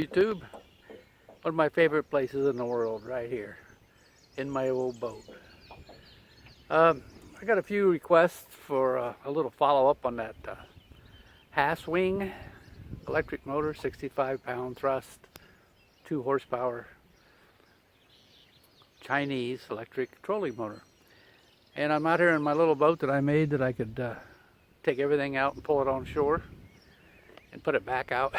YouTube. One of my favorite places in the world, right here, in my old boat. I got a few requests for a little follow-up on that Haswing electric motor, 65-pound thrust, 2 horsepower, Chinese electric trolling motor. And I'm out here in my little boat that I made that I could take everything out and pull it on shore and put it back out.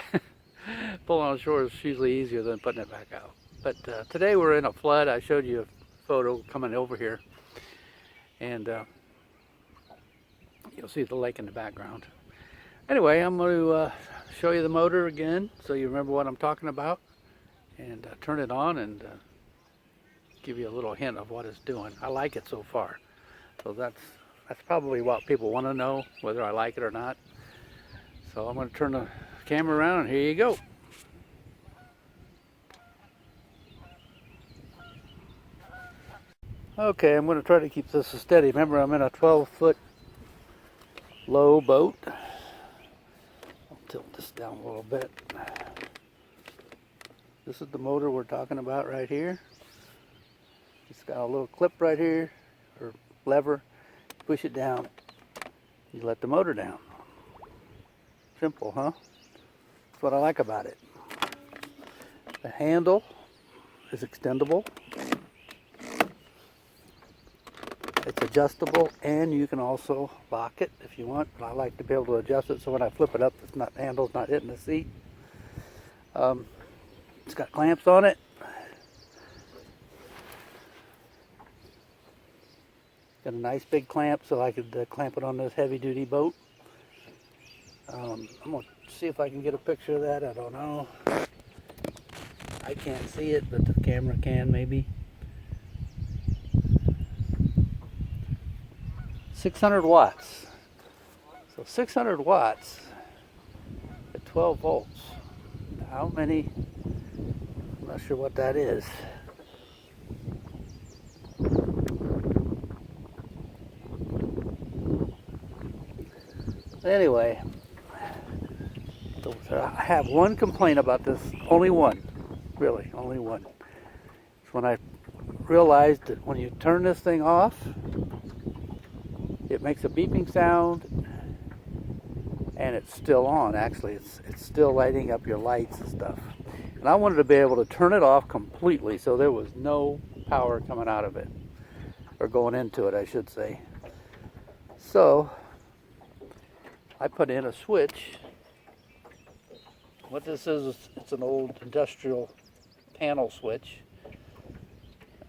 Pulling on shore is usually easier than putting it back out. But today we're in a flood. I showed you a photo coming over here, and you'll see the lake in the background. Anyway, I'm going to show you the motor again so you remember what I'm talking about, and turn it on and give you a little hint of what it's doing. I like it so far. So that's probably what people want to know, whether I like it or not. So I'm going to turn the camera around and here you go. Okay, I'm going to try to keep this steady. Remember, I'm in a 12-foot low boat. I'll tilt this down a little bit. This is the motor we're talking about right here. It's got a little clip right here, or lever. Push it down. You let the motor down. Simple, huh? That's what I like about it. The handle is extendable. It's adjustable, and you can also lock it if you want. But I like to be able to adjust it so when I flip it up, the handle's not hitting the seat. It's got clamps on it. Got a nice big clamp so I could clamp it on this heavy-duty boat. I'm going to see if I can get a picture of that. I don't know. I can't see it, but the camera can maybe. 600 watts. So 600 watts at 12 volts. How many? I'm not sure what that is. Anyway, so I have one complaint about this, only one, really, only one. It's when I realized that when you turn this thing off, it makes a beeping sound, and it's still on. Actually, it's still lighting up your lights and stuff. And I wanted to be able to turn it off completely so there was no power coming out of it, or going into it, I should say. So I put in a switch. What this is, it's an old industrial panel switch.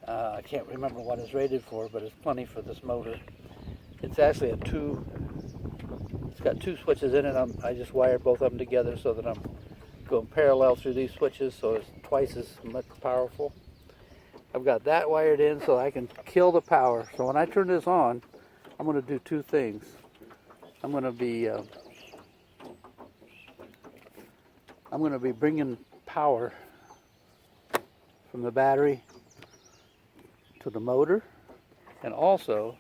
I can't remember what it's rated for, but it's plenty for this motor. It's actually it's got 2 switches in it. I just wired both of them together so that I'm going parallel through these switches, so it's twice as much powerful. I've got that wired in so I can kill the power. So when I turn this on, I'm going to do 2 things. I'm going to be bringing power from the battery to the motor, and also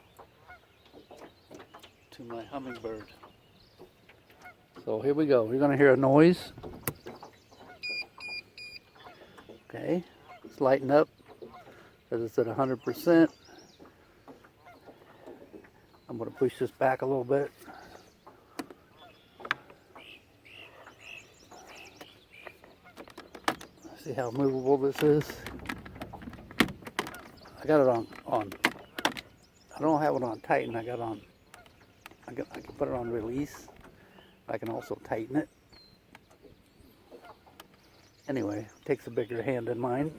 to my hummingbird. So here we go. You're going to hear a noise. Okay, it's lighting up because it's at 100%. I'm going to push this back a little bit. See how movable this is? I got it on. I don't have it on tighten. I can put it on release. I can also tighten it. Anyway, it takes a bigger hand than mine.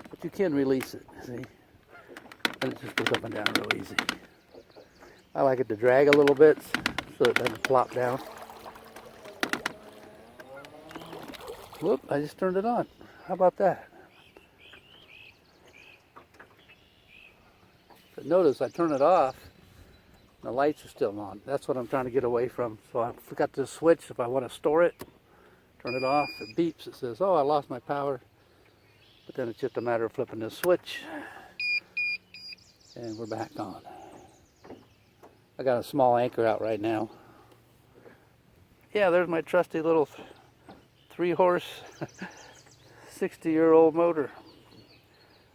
But you can release it, see? And it just goes up and down real easy. I like it to drag a little bit so it doesn't plop down. Whoop, I just turned it on. How about that? But notice I turn it off, the lights are still on. That's what I'm trying to get away from. So I forgot to switch. If I want to store it, turn it off, it beeps. It says, oh, I lost my power. But then it's just a matter of flipping this switch, and we're back on. I got a small anchor out right now. Yeah, there's my trusty little 3-horse, 60-year-old motor.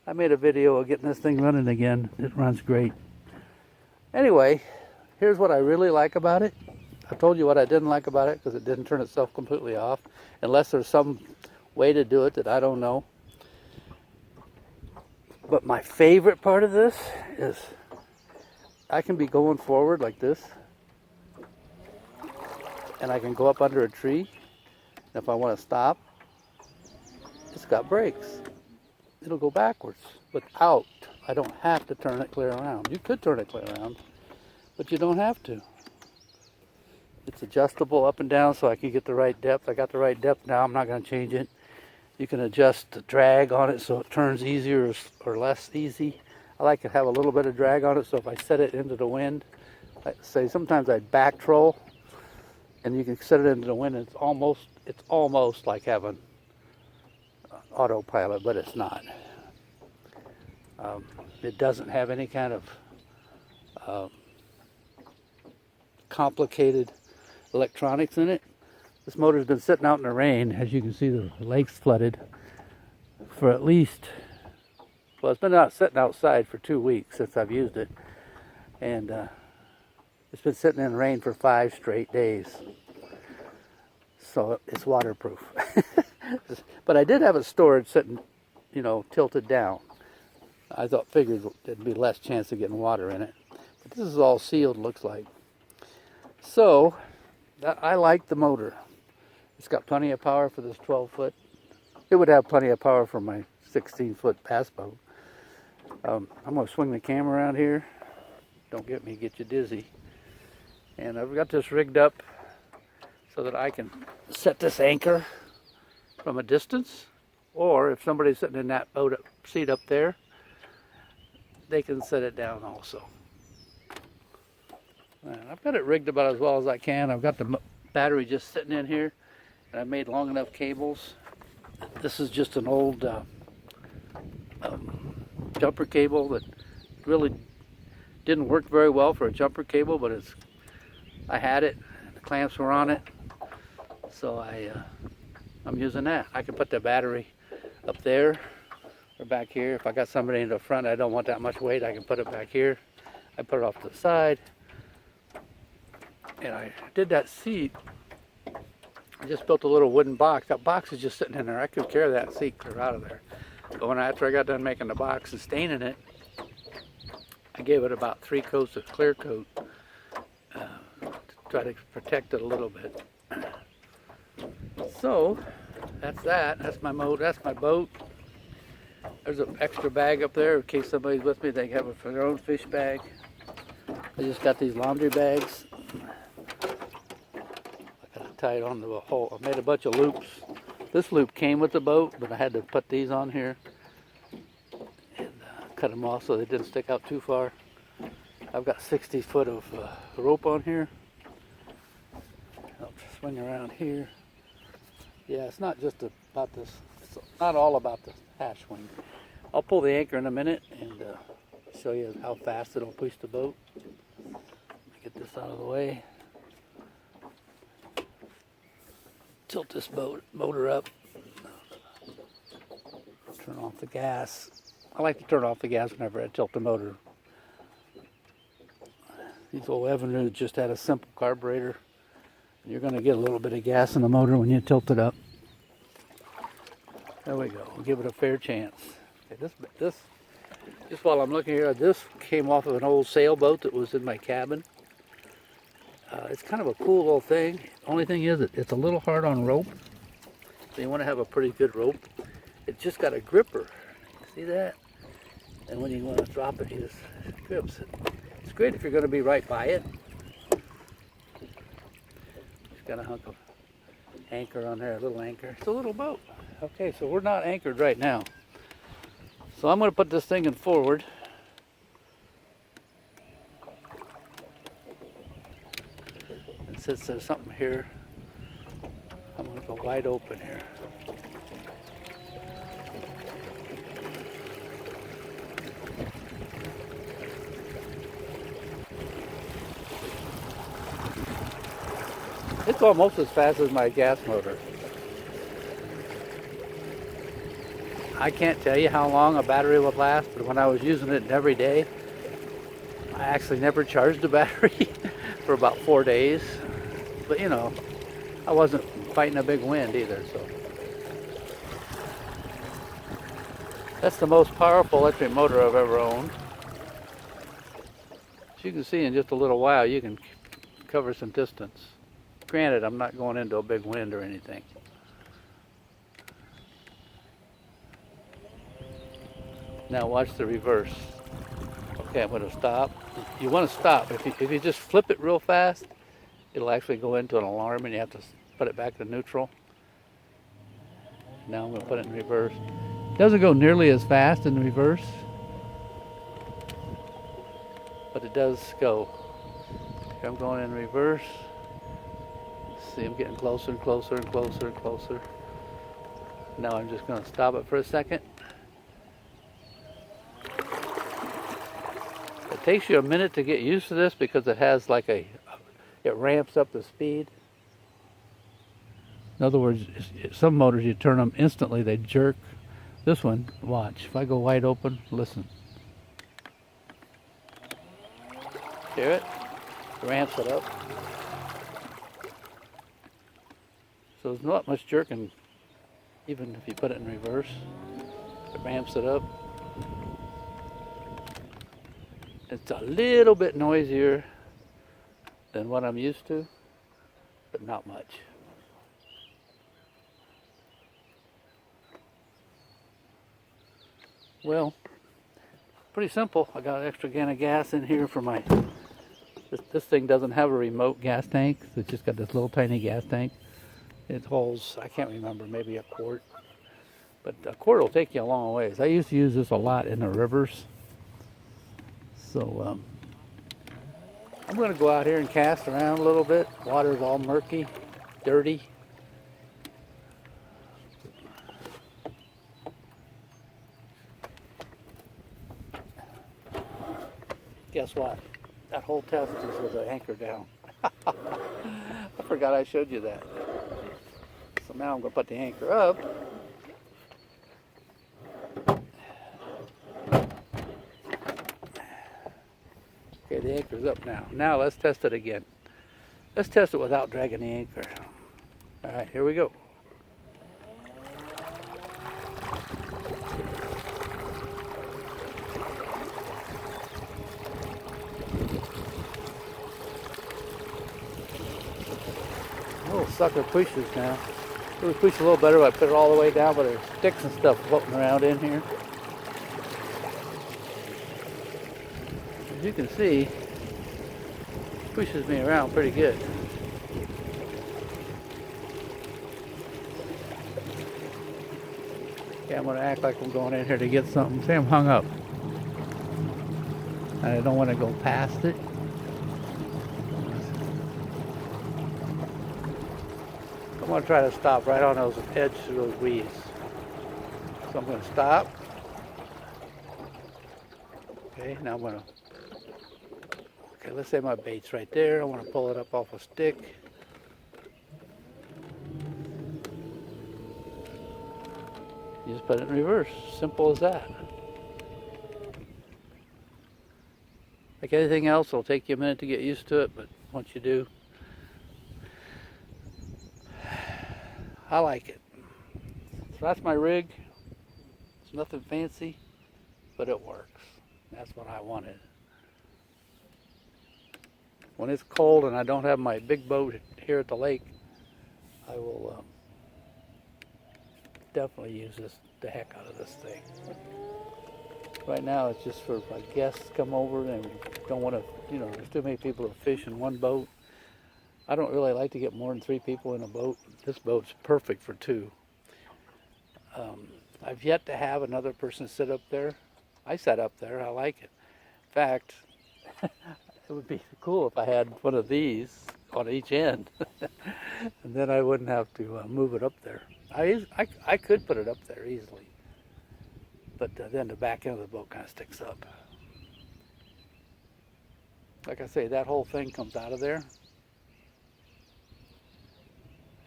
I made a video of getting this thing running again. It runs great. Anyway, here's what I really like about it. I told you what I didn't like about it because it didn't turn itself completely off, unless there's some way to do it that I don't know. But my favorite part of this is I can be going forward like this, and I can go up under a tree. And if I want to stop, it's got brakes. It'll go backwards without, I don't have to turn it clear around. You could turn it clear around, but you don't have to. It's adjustable up and down so I can get the right depth. I got the right depth now. I'm not going to change it. You can adjust the drag on it so it turns easier or less easy. I like to have a little bit of drag on it, so if I set it into the wind, like say sometimes I back troll, and you can set it into the wind. And it's almost like having autopilot, but it's not. It doesn't have any kind of complicated electronics in it. This motor's been sitting out in the rain. As you can see, the lake's flooded for at least, well, it's been sitting outside for 2 weeks since I've used it. And it's been sitting in the rain for 5 straight days. So it's waterproof. But I did have it stored sitting, tilted down. I figured there'd be less chance of getting water in it. But this is all sealed, looks like. So, I like the motor. It's got plenty of power for this 12-foot. It would have plenty of power for my 16-foot bass boat. I'm going to swing the camera around here. Don't get you dizzy. And I've got this rigged up so that I can set this anchor from a distance. Or if somebody's sitting in that seat up there, they can set it down also. And I've got it rigged about as well as I can. I've got the battery just sitting in here, and I made long enough cables. This is just an old jumper cable that really didn't work very well for a jumper cable, but I had it, the clamps were on it, so I'm using that. I can put the battery up there or back here. If I got somebody in the front, I don't want that much weight, I can put it back here. I put it off to the side. And I did that seat. I just built a little wooden box. That box is just sitting in there. I could carry that seat clear out of there. But after I got done making the box and staining it, I gave it about 3 coats of clear coat to try to protect it a little bit. So that's that. That's my boat. There's an extra bag up there in case somebody's with me. They have it for their own fish bag. I just got these laundry bags. Tied on the hole. I made a bunch of loops. This loop came with the boat, but I had to put these on here and cut them off so they didn't stick out too far. I've got 60 foot of rope on here. I'll swing around here. Yeah, it's not just about this. It's not all about the Haswing. I'll pull the anchor in a minute and show you how fast it'll push the boat. Get this out of the way. Tilt this motor up. Turn off the gas. I like to turn off the gas whenever I tilt the motor. These old Evinrudes just had a simple carburetor. You're going to get a little bit of gas in the motor when you tilt it up. There we go. We'll give it a fair chance. Okay, this just while I'm looking here, this came off of an old sailboat that was in my cabin. It's kind of a cool little thing. Only thing is it's a little hard on rope. So you want to have a pretty good rope. It's just got a gripper. See that? And when you want to drop it, it just grips it. It's great if you're going to be right by it. It's got a hunk of anchor on there, a little anchor. It's a little boat. Okay, so we're not anchored right now. So I'm going to put this thing in forward. Since there's something here, I'm going to go wide open here. It's almost as fast as my gas motor. I can't tell you how long a battery would last, but when I was using it every day, I actually never charged the battery for about 4 days. But you know, I wasn't fighting a big wind either, so. That's the most powerful electric motor I've ever owned. As you can see, in just a little while, you can cover some distance. Granted, I'm not going into a big wind or anything. Now watch the reverse. Okay, I'm going to stop. You want to stop. If you just flip it real fast, it'll actually go into an alarm and you have to put it back to neutral. Now I'm going to put it in reverse. It doesn't go nearly as fast in reverse, but it does go. Okay, I'm going in reverse. See, I'm getting closer and closer and closer and closer. Now I'm just going to stop it for a second. It takes you a minute to get used to this because it has like it ramps up the speed. In other words, some motors you turn them instantly, they jerk. This one, watch. If I go wide open, listen. Hear it? It ramps it up. So there's not much jerking, even if you put it in reverse. It ramps it up. It's a little bit noisier than what I'm used to, but not much. Well, pretty simple. I got an extra can of gas in here for my, this thing doesn't have a remote gas tank. It's just got this little tiny gas tank. It holds, I can't remember, maybe a quart. But a quart will take you a long ways. I used to use this a lot in the rivers. So I'm going to go out here and cast around a little bit. Water's all murky, dirty. Guess what? That whole test is with the anchor down. I forgot I showed you that. So now I'm going to put the anchor up. Okay, the anchor's up now. Now let's test it again. Let's test it without dragging the anchor. All right, here we go. Little sucker pushes now. It would push a little better if I put it all the way down, but there's sticks and stuff floating around in here. As you can see, it pushes me around pretty good. Okay, I'm going to act like I'm going in here to get something. Say I'm hung up. And I don't want to go past it. I'm going to try to stop right on those edges of those weeds. So I'm going to stop. Okay, now I'm going to, okay, let's say my bait's right there. I want to pull it up off a stick. You just put it in reverse. Simple as that. Like anything else, it'll take you a minute to get used to it, but once you do, I like it. So that's my rig. It's nothing fancy, but it works. That's what I wanted. When it's cold and I don't have my big boat here at the lake, I will definitely use the heck out of this thing. Right now it's just for my guests come over and don't want to, there's too many people that fish in one boat. I don't really like to get more than 3 people in a boat. This boat's perfect for 2. I've yet to have another person sit up there. I sat up there. I like it. In fact, it would be cool if I had one of these on each end. And then I wouldn't have to move it up there. I could put it up there easily. But then the back end of the boat kind of sticks up. Like I say, that whole thing comes out of there.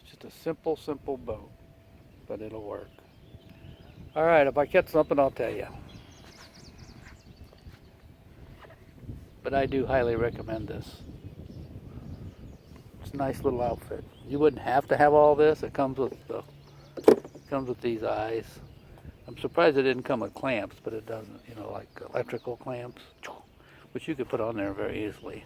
It's just a simple boat, but it'll work. All right, if I catch something, I'll tell you. But I do highly recommend this. It's a nice little outfit. You wouldn't have to have all this. It comes with these eyes. I'm surprised it didn't come with clamps, but it doesn't. You know, like electrical clamps, which you could put on there very easily.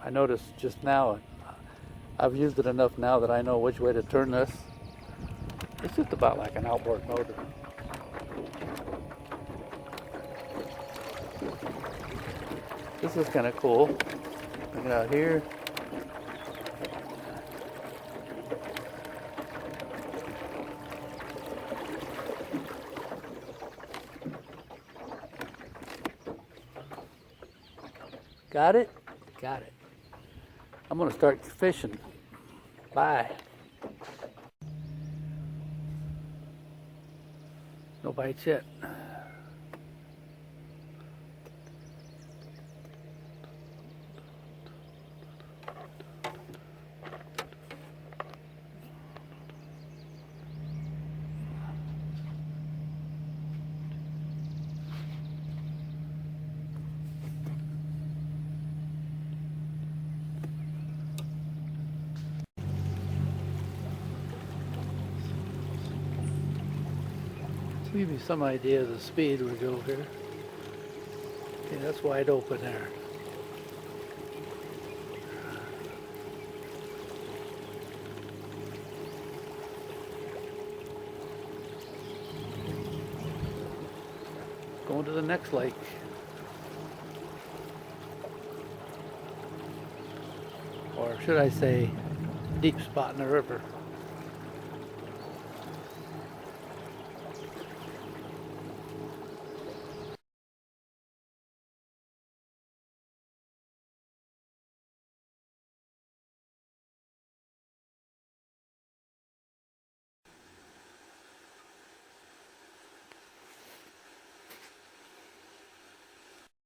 I noticed just now, I've used it enough now that I know which way to turn this. It's just about like an outboard motor. This is kind of cool. Look it out here. Got it? Got it. I'm gonna start fishing. Bye. No bites yet. Give you some idea of the speed we go here. Okay, that's wide open there. Going to the next lake. Or should I say, deep spot in the river.